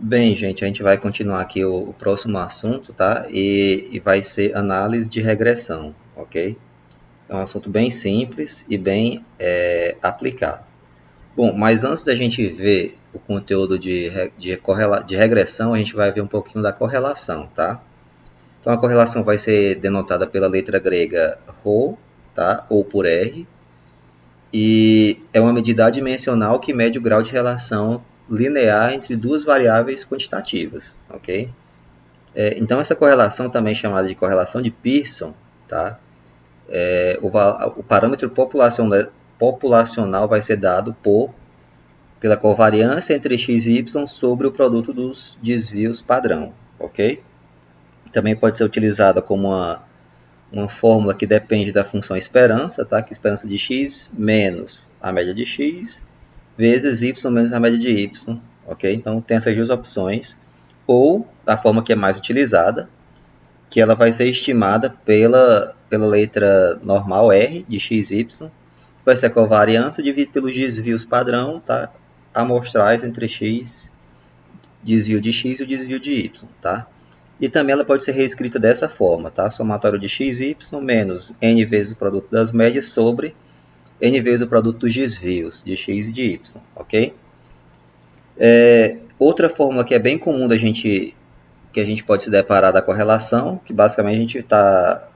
Bem, gente, a gente vai continuar aqui o próximo assunto, tá? E vai ser análise de regressão, ok? É um assunto bem simples e bem aplicado. Bom, mas antes da gente ver o conteúdo de regressão, a gente vai ver um pouquinho da correlação, tá? Então, a correlação vai ser denotada pela letra grega ρ, tá? Ou por R, e é uma medida adimensional que mede o grau de relação linear entre duas variáveis quantitativas, ok? Então, essa correlação também é chamada de correlação de Pearson, tá? O parâmetro populacional vai ser dado pela covariância entre x e y sobre o produto dos desvios padrão, ok? Também pode ser utilizada como uma fórmula que depende da função esperança, tá? Que esperança de x menos a média de x vezes y menos a média de y, ok? Então tem essas duas opções. Ou a forma que é mais utilizada, que ela vai ser estimada pela letra normal R de x, y, vai ser a covariância dividida pelos desvios padrão, tá? Amostrais entre x, desvio de x e o desvio de y, tá? E também ela pode ser reescrita dessa forma, tá? Somatório de x e y menos n vezes o produto das médias sobre n vezes o produto dos desvios de x e de y, ok? Outra fórmula que é bem comum que a gente pode se deparar da correlação, que basicamente a gente está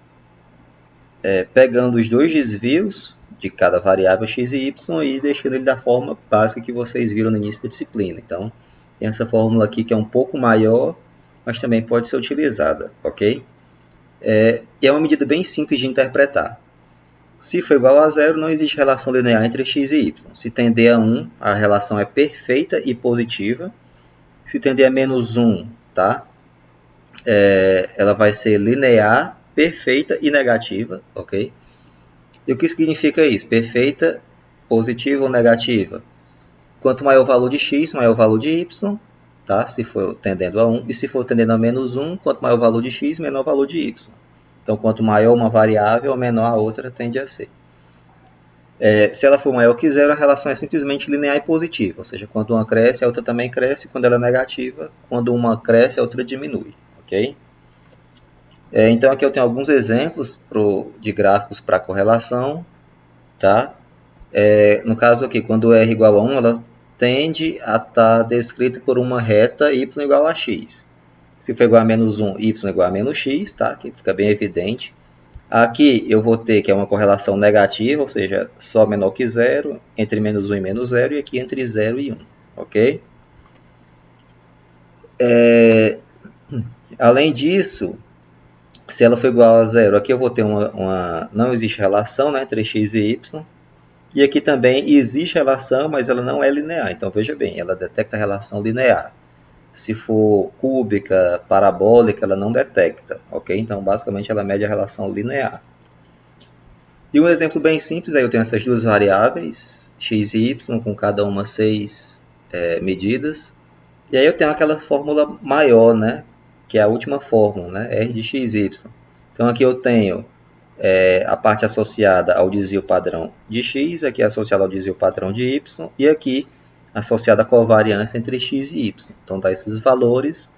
pegando os dois desvios de cada variável x e y e deixando ele da forma básica que vocês viram no início da disciplina. Então, tem essa fórmula aqui que é um pouco maior, mas também pode ser utilizada, ok? E é uma medida bem simples de interpretar. Se for igual a zero, não existe relação linear entre x e y. Se tender a 1, a relação é perfeita e positiva. Se tender a menos 1, tá? Ela vai ser linear, perfeita e negativa, ok? E o que significa isso? Perfeita, positiva ou negativa? Quanto maior o valor de x, maior o valor de y, tá? Se for tendendo a 1. E se for tendendo a menos 1, quanto maior o valor de x, menor o valor de y. Então, quanto maior uma variável, menor a outra tende a ser. Se ela for maior que zero, a relação é simplesmente linear e positiva. Ou seja, quando uma cresce, a outra também cresce. Quando ela é negativa, quando uma cresce, a outra diminui. Ok? Então, aqui eu tenho alguns exemplos de gráficos para correlação. Tá? No caso aqui, quando r igual a 1, ela tende a estar descrita por uma reta y igual a x. Se for igual a menos 1, y igual a menos x, tá? Que fica bem evidente. Aqui eu vou ter que é uma correlação negativa, ou seja, só menor que zero, entre menos 1 e menos zero, e aqui entre 0 e 1, ok? Além disso, se ela for igual a zero, aqui eu vou ter não existe relação, né, entre x e y, e aqui também existe relação, mas ela não é linear. Então, veja bem, ela detecta a relação linear. Se for cúbica, parabólica, ela não detecta, ok? Então, basicamente, ela mede a relação linear. E um exemplo bem simples, aí eu tenho essas duas variáveis, x e y, com cada uma 6 medidas. E aí eu tenho aquela fórmula maior, né? Que é a última fórmula, né? R de x, y. Então, aqui eu tenho a parte associada ao desvio padrão de x, aqui associada ao desvio padrão de y, e aqui associada à covariância entre x e y. Então, dá esses valores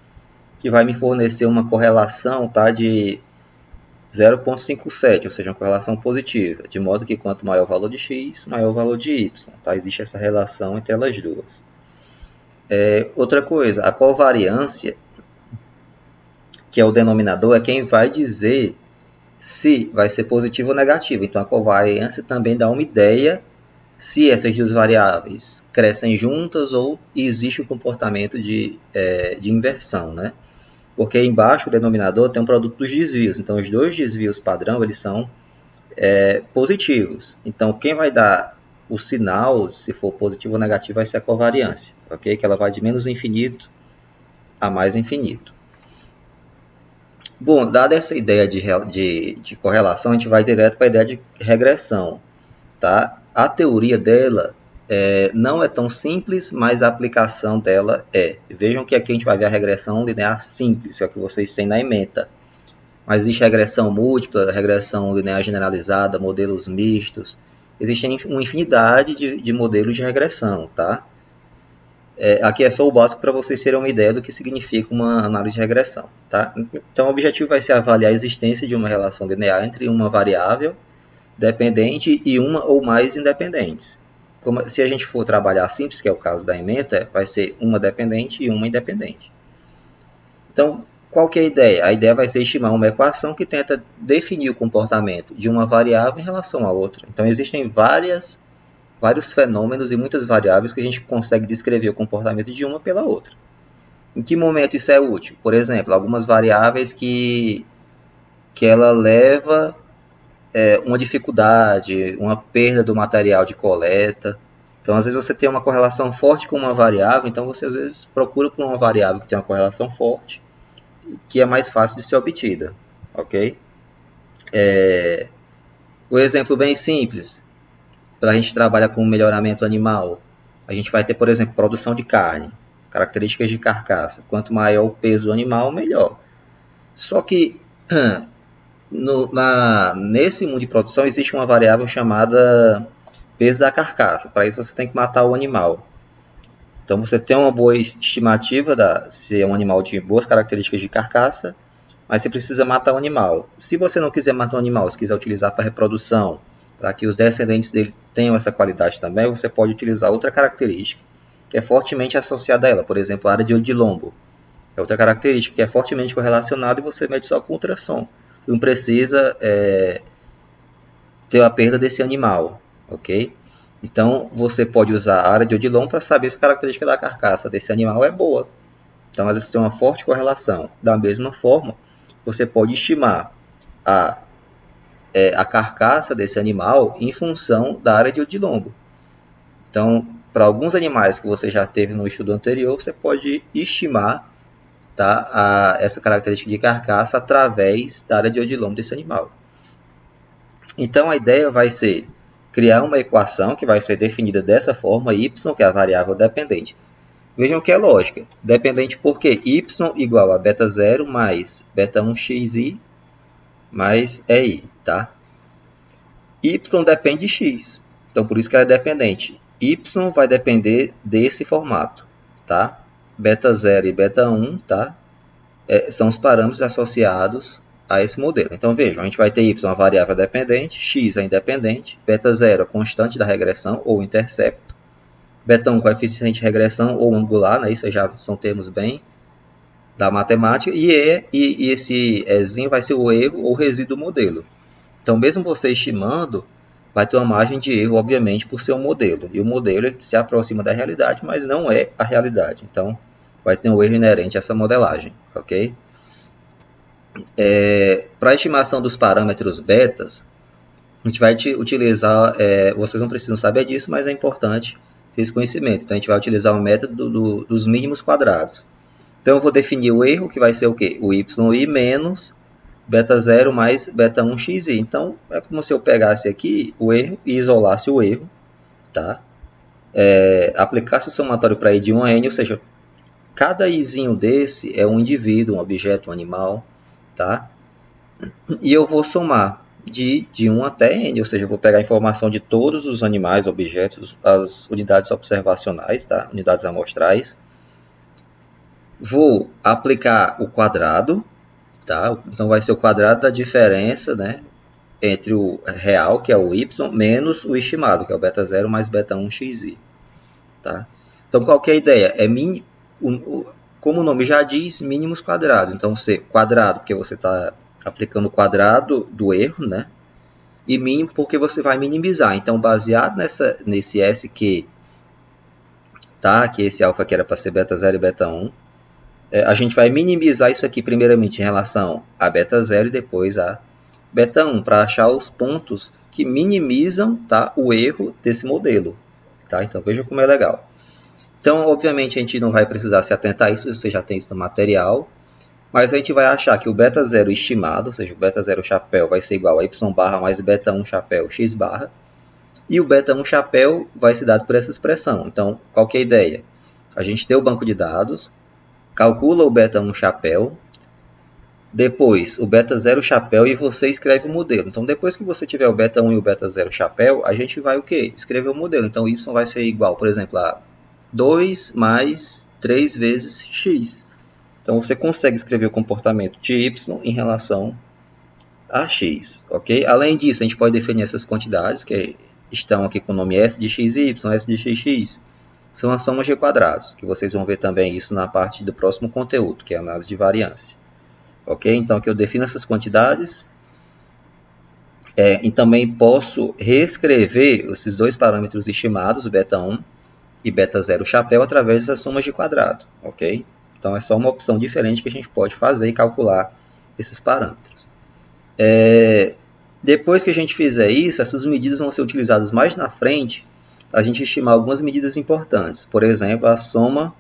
que vai me fornecer uma correlação, tá, de 0,57, ou seja, uma correlação positiva, de modo que quanto maior o valor de x, maior o valor de y. Tá? Existe essa relação entre elas duas. Outra coisa, a covariância, que é o denominador, é quem vai dizer se vai ser positivo ou negativo. Então, a covariância também dá uma ideia se essas duas variáveis crescem juntas ou existe um comportamento de inversão, né? Porque embaixo o denominador tem um produto dos desvios. Então, os dois desvios padrão eles são positivos. Então, quem vai dar o sinal, se for positivo ou negativo, vai ser a covariância, ok? Que ela vai de menos infinito a mais infinito. Bom, dada essa ideia de correlação, a gente vai direto para a ideia de regressão. Tá? A teoria dela não é tão simples, mas a aplicação dela é. Vejam que aqui a gente vai ver a regressão linear simples, que é o que vocês têm na ementa. Mas existe regressão múltipla, regressão linear generalizada, modelos mistos. Existem uma infinidade de modelos de regressão. Tá? Aqui é só o básico para vocês terem uma ideia do que significa uma análise de regressão. Tá? Então, o objetivo vai ser avaliar a existência de uma relação linear entre uma variável dependente e uma ou mais independentes. Se a gente for trabalhar simples, que é o caso da ementa, vai ser uma dependente e uma independente. Então, qual que é a ideia? A ideia vai ser estimar uma equação que tenta definir o comportamento de uma variável em relação à outra. Então, existem vários fenômenos e muitas variáveis que a gente consegue descrever o comportamento de uma pela outra. Em que momento isso é útil? Por exemplo, algumas variáveis que ela leva uma dificuldade, uma perda do material de coleta. Então, às vezes você tem uma correlação forte com uma variável, então você às vezes procura por uma variável que tem uma correlação forte, que é mais fácil de ser obtida, ok? Um exemplo bem simples, para a gente trabalhar com melhoramento animal, a gente vai ter, por exemplo, produção de carne, características de carcaça. Quanto maior o peso do animal, melhor. Só que nesse mundo de produção existe uma variável chamada peso da carcaça. Para isso você tem que matar o animal. Então você tem uma boa estimativa se é um animal de boas características de carcaça, mas você precisa matar o animal. Se você não quiser matar o animal, se quiser utilizar para reprodução, para que os descendentes dele tenham essa qualidade também, você pode utilizar outra característica que é fortemente associada a ela. Por exemplo, a área de olho de lombo. É outra característica que é fortemente correlacionada e você mede só com ultrassom. Você não precisa ter a perda desse animal, ok? Então, você pode usar a área de odilon para saber se a característica da carcaça desse animal é boa. Então, elas têm uma forte correlação. Da mesma forma, você pode estimar a carcaça desse animal em função da área de odilombo. Então, para alguns animais que você já teve no estudo anterior, você pode estimar essa característica de carcaça através da área de odilombo desse animal. Então, a ideia vai ser criar uma equação que vai ser definida dessa forma, y, que é a variável dependente. Vejam que é lógica. Dependente porque y igual a beta 0 mais beta 1 xi mais EI. Tá? Y depende de x. Então, por isso que ela é dependente. Y vai depender desse formato. Tá? Beta 0 e beta 1 tá? São os parâmetros associados a esse modelo. Então, vejam, a gente vai ter y, uma variável dependente, x é independente, beta 0 a constante da regressão ou intercepto, beta 1 coeficiente de regressão ou angular, né? Isso já são termos bem da matemática, e esse ezinho vai ser o erro ou resíduo do modelo. Então, mesmo você estimando, vai ter uma margem de erro, obviamente, por ser um modelo. E o modelo ele se aproxima da realidade, mas não é a realidade. Então, vai ter um erro inerente a essa modelagem, ok? Para a estimação dos parâmetros betas, a gente vai utilizar, vocês não precisam saber disso, mas é importante ter esse conhecimento. Então, a gente vai utilizar o método dos mínimos quadrados. Então, eu vou definir o erro, que vai ser o quê? O yi menos beta 0 mais beta 1 xi. Então, é como se eu pegasse aqui o erro e isolasse o erro, tá? Aplicasse o somatório para i de 1 a n, ou seja, cada izinho desse é um indivíduo, um objeto, um animal, tá? E eu vou somar de 1 até n, ou seja, eu vou pegar a informação de todos os animais, objetos, as unidades observacionais, tá? Unidades amostrais. Vou aplicar o quadrado, tá? Então vai ser o quadrado da diferença, né, entre o real, que é o y, menos o estimado, que é o beta 0 mais beta 1 xi. Tá? Então, qual que é a ideia? Como o nome já diz, mínimos quadrados. Então, você quadrado, porque você está aplicando o quadrado do erro, né? E mínimo, porque você vai minimizar. Então, baseado nesse SQ, tá? Que esse alfa que era para ser beta 0 e beta 1, a gente vai minimizar isso aqui, primeiramente, em relação a beta 0 e depois a beta 1, para achar os pontos que minimizam, tá, o erro desse modelo. Tá? Então, vejam como é legal. Então, obviamente, a gente não vai precisar se atentar a isso, você já tem isso no material, mas a gente vai achar que o beta 0 estimado, ou seja, o beta 0 chapéu vai ser igual a y barra mais beta 1 chapéu x barra, e o beta 1 chapéu vai ser dado por essa expressão. Então, qual que é a ideia? A gente tem o banco de dados, calcula o beta 1 chapéu, depois o beta 0 chapéu e você escreve o modelo. Então, depois que você tiver o beta 1 e o beta 0 chapéu, a gente vai o quê? Escrever o modelo. Então, y vai ser igual, por exemplo, a 2 mais 3 vezes x. Então, você consegue escrever o comportamento de y em relação a x, ok? Além disso, a gente pode definir essas quantidades que estão aqui com o nome S de x, y, S de x, são as somas de quadrados, que vocês vão ver também isso na parte do próximo conteúdo, que é a análise de variância. Ok? Então, aqui eu defino essas quantidades e também posso reescrever esses dois parâmetros estimados, beta1 e beta0 chapéu, através dessas somas de quadrado. Ok? Então, é só uma opção diferente que a gente pode fazer e calcular esses parâmetros. Depois que a gente fizer isso, essas medidas vão ser utilizadas mais na frente para a gente estimar algumas medidas importantes. Por exemplo, a soma,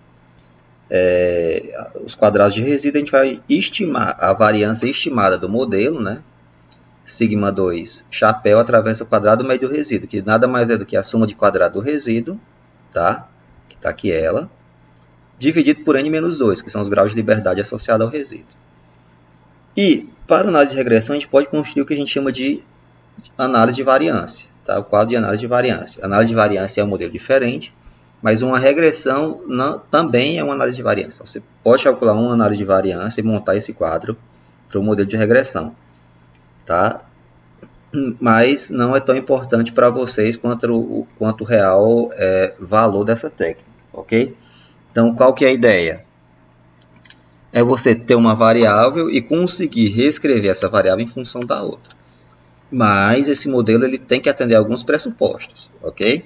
os quadrados de resíduo, a gente vai estimar a variância estimada do modelo, né? Sigma 2 chapéu através do quadrado médio do resíduo, que nada mais é do que a soma de quadrado do resíduo, tá? Que está aqui ela, dividido por n-2, que são os graus de liberdade associados ao resíduo. E, para análise de regressão, a gente pode construir o que a gente chama de análise de variância, tá? O quadro de análise de variância. A análise de variância é um modelo diferente, mas uma regressão também é uma análise de variância. Então, você pode calcular uma análise de variância e montar esse quadro para o modelo de regressão, tá? Mas não é tão importante para vocês quanto o real valor dessa técnica, ok? Então, qual que é a ideia? É você ter uma variável e conseguir reescrever essa variável em função da outra. Mas esse modelo ele tem que atender a alguns pressupostos, ok?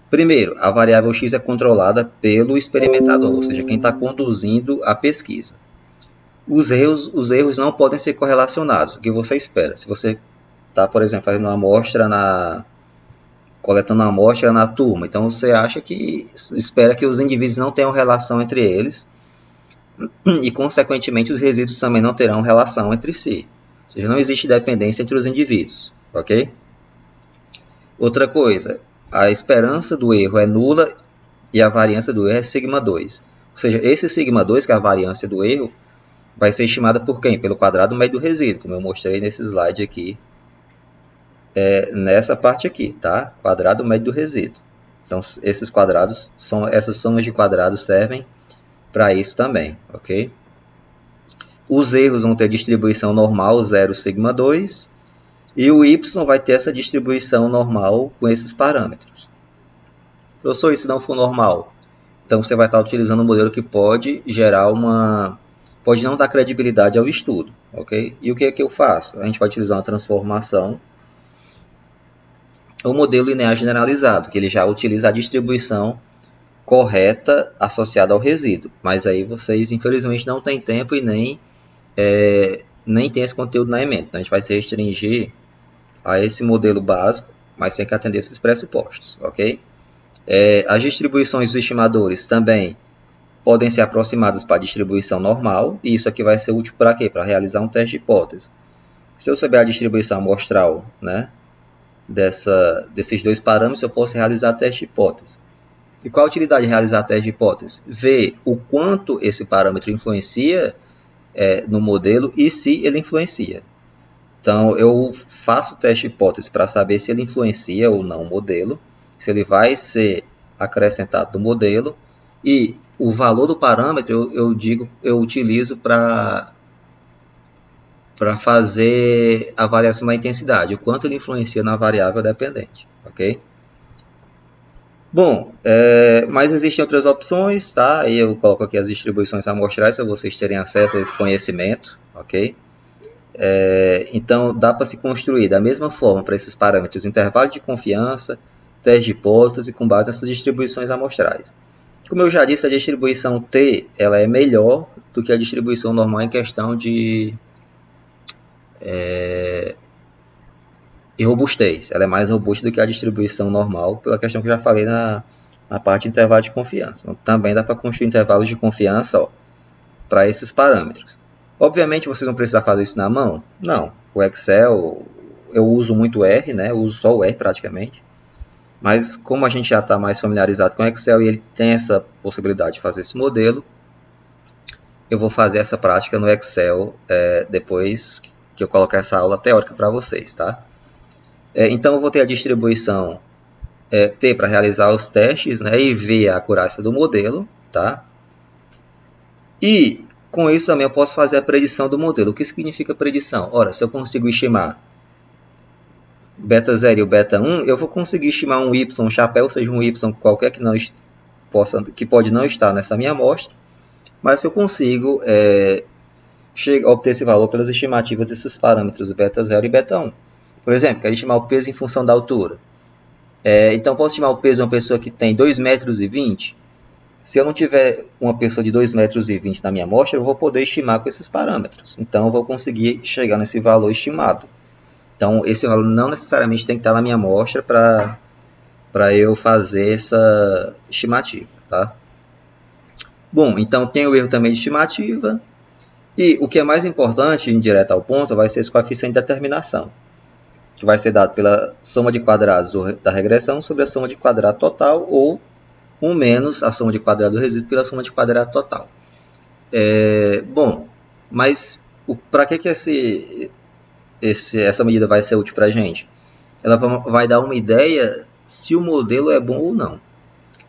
Primeiro, a variável x é controlada pelo experimentador, ou seja, quem está conduzindo a pesquisa. Os erros não podem ser correlacionados. O que você espera? Se você está, por exemplo, fazendo uma amostra coletando uma amostra na turma, então você espera que os indivíduos não tenham relação entre eles e, consequentemente, os resíduos também não terão relação entre si. Ou seja, não existe dependência entre os indivíduos, ok? Outra coisa, a esperança do erro é nula e a variância do erro é sigma 2. Ou seja, esse sigma 2, que é a variância do erro, vai ser estimada por quem? Pelo quadrado médio do resíduo, como eu mostrei nesse slide aqui, nessa parte aqui, tá? Quadrado médio do resíduo. Então, essas somas de quadrados servem para isso também, ok? Os erros vão ter distribuição normal, 0, sigma 2, e o y vai ter essa distribuição normal com esses parâmetros. Professor, e se não for normal? Então, você vai estar utilizando um modelo que pode pode não dar credibilidade ao estudo, ok? E o que é que eu faço? A gente vai utilizar uma transformação, o modelo linear generalizado, que ele já utiliza a distribuição correta associada ao resíduo. Mas aí vocês, infelizmente, não têm tempo e nem tem esse conteúdo na ementa. Então, a gente vai se restringir a esse modelo básico, mas tem que atender esses pressupostos, ok? As distribuições dos estimadores também podem ser aproximadas para a distribuição normal, e isso aqui vai ser útil para quê? Para realizar um teste de hipótese. Se eu souber a distribuição amostral, né, desses dois parâmetros, eu posso realizar teste de hipótese. E qual a utilidade de realizar teste de hipótese? Ver o quanto esse parâmetro influencia no modelo e se ele influencia. Então, eu faço o teste de hipótese para saber se ele influencia ou não o modelo, se ele vai ser acrescentado no modelo, e o valor do parâmetro eu utilizo para fazer a variação da intensidade, o quanto ele influencia na variável dependente, ok? Bom, mas existem outras opções, tá? Aí eu coloco aqui as distribuições amostrais para vocês terem acesso a esse conhecimento, ok? Então, dá para se construir da mesma forma para esses parâmetros intervalo de confiança, teste de hipótese, com base nessas distribuições amostrais. Como eu já disse, a distribuição T ela é melhor do que a distribuição normal em questão de robustez. Ela é mais robusta do que a distribuição normal, pela questão que eu já falei na parte de intervalo de confiança. Então, também dá para construir intervalos de confiança para esses parâmetros. Obviamente, vocês vão precisar fazer isso na mão? Não. O Excel, eu uso muito R, né? Eu uso só o R praticamente. Mas como a gente já está mais familiarizado com o Excel e ele tem essa possibilidade de fazer esse modelo, eu vou fazer essa prática no Excel depois que eu colocar essa aula teórica para vocês, tá? Então, eu vou ter a distribuição ter para realizar os testes, né, e ver a acurácia do modelo, tá? E com isso também eu posso fazer a predição do modelo. O que significa predição? Ora, se eu consigo estimar beta 0 e o beta 1, eu vou conseguir estimar um y, um chapéu, ou seja, um y qualquer que pode não estar nessa minha amostra, mas se eu consigo obter esse valor pelas estimativas desses parâmetros beta 0 e beta 1. Por exemplo, quero estimar o peso em função da altura. Então, posso estimar o peso de uma pessoa que tem 2,20 metros. Se eu não tiver uma pessoa de 2,20 metros na minha amostra, eu vou poder estimar com esses parâmetros. Então, eu vou conseguir chegar nesse valor estimado. Então, esse valor não necessariamente tem que estar na minha amostra para eu fazer essa estimativa, tá? Bom, então tem o erro também de estimativa. E o que é mais importante, em direto ao ponto, vai ser esse coeficiente de determinação, que vai ser dado pela soma de quadrados da regressão sobre a soma de quadrado total, ou 1 menos a soma de quadrado do resíduo pela soma de quadrado total. Bom, mas para que essa medida vai ser útil para a gente? Ela vai dar uma ideia se o modelo é bom ou não.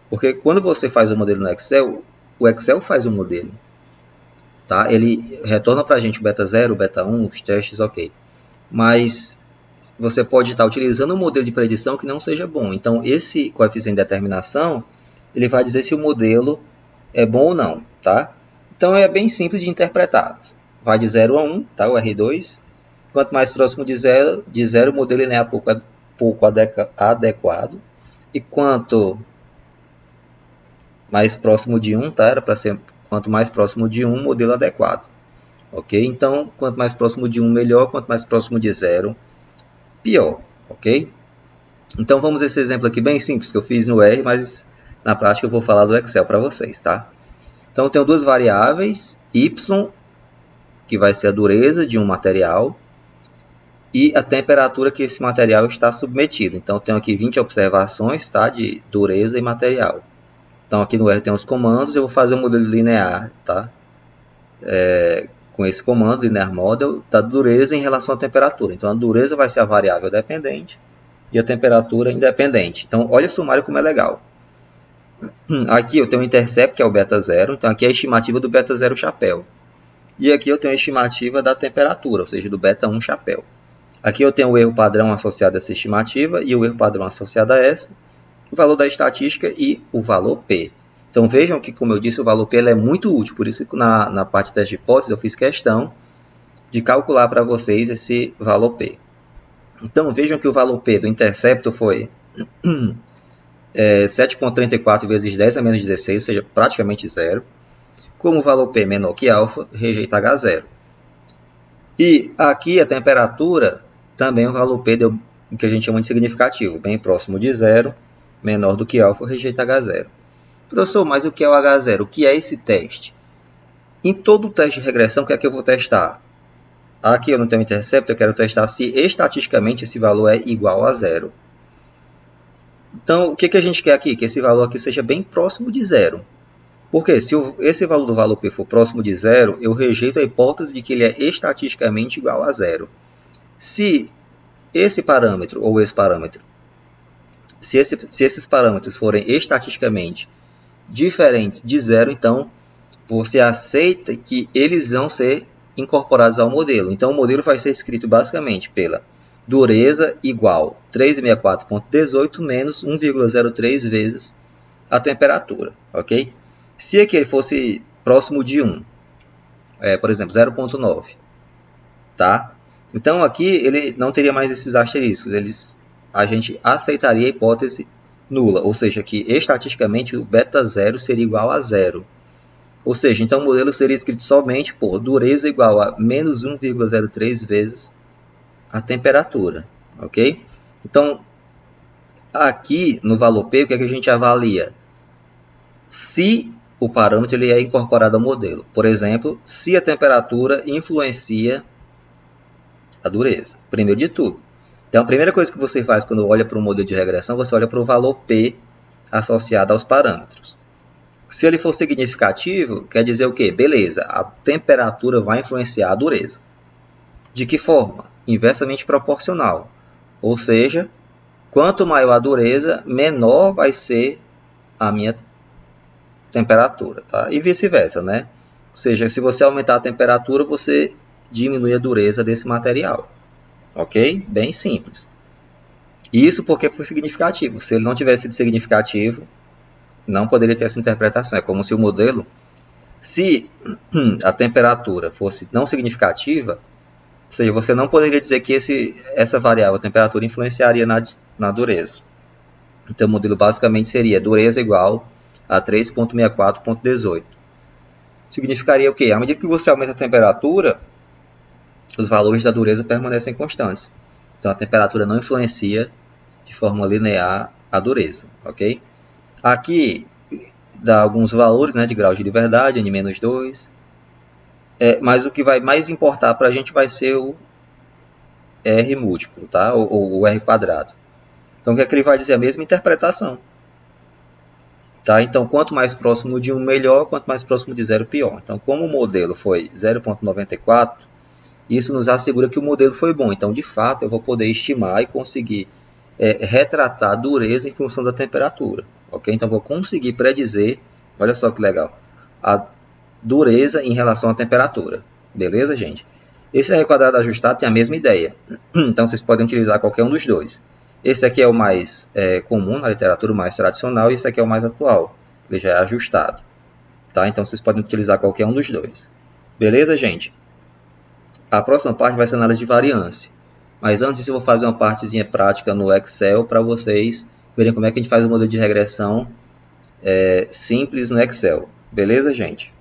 Porque quando você faz o modelo no Excel, o Excel faz o modelo. Tá? Ele retorna para a gente o beta 0, o beta 1, os testes, ok. Mas você pode estar utilizando um modelo de predição que não seja bom. Então, esse coeficiente de determinação, ele vai dizer se o modelo é bom ou não. Tá? Então, é bem simples de interpretar. Vai de 0 a 1, tá? O R2. Quanto mais próximo de 0, o modelo é pouco adequado. E quanto mais próximo de 1, tá? Era para ser quanto mais próximo de 1, modelo adequado. Ok? Então, quanto mais próximo de 1, melhor. Quanto mais próximo de 0, pior. Ok? Então, vamos a esse exemplo aqui bem simples que eu fiz no R, mas na prática eu vou falar do Excel para vocês, tá? Então, eu tenho duas variáveis, y, que vai ser a dureza de um material, e a temperatura que esse material está submetido. Então, eu tenho aqui 20 observações, tá? De dureza e material. Então, aqui no R tem os comandos, eu vou fazer um modelo linear, tá? Com esse comando, linear model, da dureza em relação à temperatura. Então, a dureza vai ser a variável dependente e a temperatura independente. Então, olha o sumário como é legal. Aqui eu tenho o intercept, que é o beta 0. Então, aqui é a estimativa do beta 0 chapéu. E aqui eu tenho a estimativa da temperatura, ou seja, do beta 1 chapéu. Aqui eu tenho o erro padrão associado a essa estimativa e o erro padrão associado a essa, o valor da estatística e o valor P. Então vejam que, como eu disse, o valor P é muito útil, por isso que na parte de teste de hipótese eu fiz questão de calcular para vocês esse valor P. Então vejam que o valor P do intercepto foi 7,34 vezes 10 a menos 16, ou seja, praticamente zero. Como o valor P é menor que alfa, rejeita H0. E aqui a temperatura, também o valor P deu o que a gente chama de significativo, bem próximo de zero, menor do que alfa, rejeita H0. Professor, mas o que é o H0? O que é esse teste? Em todo teste de regressão, o que é que eu vou testar? Aqui eu não tenho intercepto, eu quero testar se estatisticamente esse valor é igual a zero. Então, o que a gente quer aqui? Que esse valor aqui seja bem próximo de zero. Porque se esse valor do valor P for próximo de zero, eu rejeito a hipótese de que ele é estatisticamente igual a zero. Se esse parâmetro ou esse parâmetro, se esses parâmetros forem estatisticamente diferentes de zero, então você aceita que eles vão ser incorporados ao modelo. Então, o modelo vai ser escrito basicamente pela dureza igual 364,18 menos 1,03 vezes a temperatura, ok? Se aqui ele fosse próximo de 1, por exemplo, 0,9, tá? Então, aqui ele não teria mais esses asteriscos, a gente aceitaria a hipótese nula, ou seja, que estatisticamente o beta 0 seria igual a zero. Ou seja, então o modelo seria escrito somente por dureza igual a menos 1,03 vezes a temperatura, ok? Então, aqui no valor P, o que é que a gente avalia? Se o parâmetro ele é incorporado ao modelo. Por exemplo, se a temperatura influencia a dureza, primeiro de tudo. Então, a primeira coisa que você faz quando olha para um modelo de regressão, você olha para o valor P associado aos parâmetros. Se ele for significativo, quer dizer o quê? Beleza, a temperatura vai influenciar a dureza. De que forma? Inversamente proporcional. Ou seja, Quanto maior a dureza, menor vai ser a minha temperatura, tá? E vice-versa, né? Ou seja, se você aumentar a temperatura, você diminui a dureza desse material, ok? Bem simples. Isso porque foi significativo. Se ele não tivesse sido significativo, não poderia ter essa interpretação. É como se o modelo, se a temperatura fosse não significativa, ou seja, você não poderia dizer que essa variável, a temperatura, influenciaria na dureza. Então, o modelo basicamente seria dureza igual a 3.64.18. Significaria o quê? À medida que você aumenta a temperatura, os valores da dureza permanecem constantes. Então, a temperatura não influencia de forma linear a dureza, ok? Aqui dá alguns valores, né, de grau de liberdade, N-2. Mas o que vai mais importar para a gente vai ser o R múltiplo, tá? Ou o R quadrado. Então, o que é que ele vai dizer? A mesma interpretação. Tá? Então, quanto mais próximo de 1, melhor. Quanto mais próximo de 0, pior. Então, como o modelo foi 0,94, isso nos assegura que o modelo foi bom. Então, de fato, eu vou poder estimar e conseguir retratar a dureza em função da temperatura. Okay? Então, vou conseguir predizer, olha só que legal, a dureza em relação à temperatura. Beleza, gente? Esse R quadrado ajustado tem a mesma ideia. Então, vocês podem utilizar qualquer um dos dois. Esse aqui é o mais comum na literatura, o mais tradicional, e esse aqui é o mais atual. Ele já é ajustado. Tá? Então, vocês podem utilizar qualquer um dos dois. Beleza, gente? A próxima parte vai ser análise de variância. Mas antes eu vou fazer uma partezinha prática no Excel para vocês verem como é que a gente faz o modelo de regressão simples no Excel. Beleza, gente?